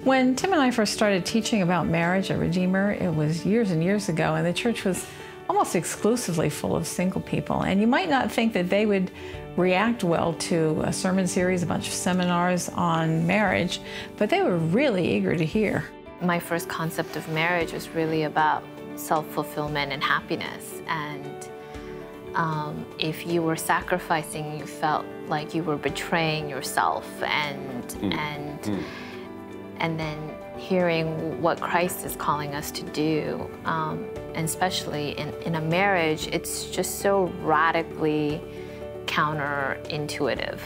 When Tim and I first started teaching about marriage at Redeemer, it was years and years ago, and the church was almost exclusively full of single people. And you might not think that they would react well to a sermon series, a bunch of seminars on marriage, but they were really eager to hear. My first concept of marriage was really about self-fulfillment and happiness. And if you were sacrificing, you felt like you were betraying yourself. And then hearing what Christ is calling us to do, and especially in a marriage, it's just so radically counterintuitive.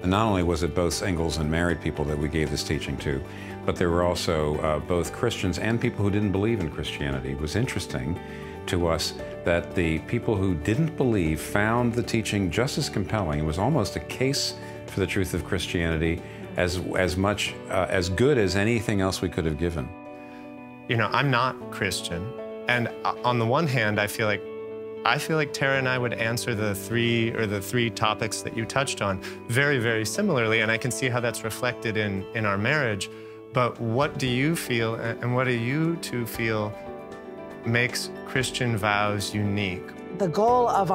And not only was it both singles and married people that we gave this teaching to, but there were also both Christians and people who didn't believe in Christianity. It was interesting to us that the people who didn't believe found the teaching just as compelling. It was almost a case for the truth of Christianity, as good as anything else we could have given. You know, I'm not Christian, and on the one hand, I feel like Tara and I would answer the three topics that you touched on very, very similarly, and I can see how that's reflected in our marriage. But what do you feel, and what do you two feel makes Christian vows unique? The goal of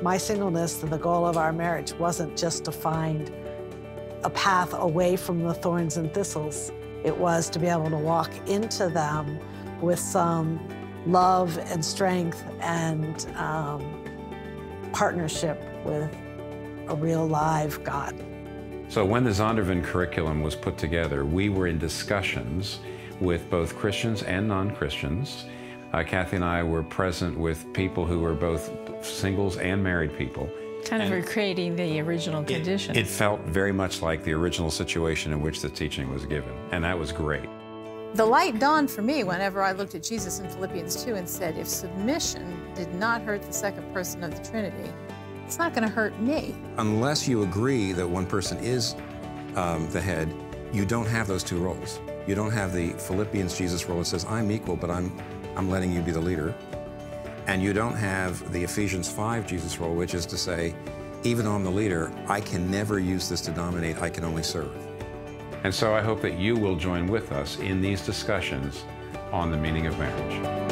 my singleness and the goal of our marriage wasn't just to find a path away from the thorns and thistles. It was to be able to walk into them with some love and strength and partnership with a real live God. So when the Zondervan curriculum was put together, we were in discussions with both Christians and non-Christians. Kathy and I were present with people who were both singles and married people. Kind of recreating the original conditions. It felt very much like the original situation in which the teaching was given, and that was great. The light dawned for me whenever I looked at Jesus in Philippians 2 and said, if submission did not hurt the second person of the Trinity, it's not going to hurt me. Unless you agree that one person is the head, you don't have those two roles. You don't have the Philippians Jesus role that says, I'm equal, but I'm letting you be the leader. And you don't have the Ephesians 5 Jesus role, which is to say, even though I'm the leader, I can never use this to dominate, I can only serve. And so I hope that you will join with us in these discussions on the meaning of marriage.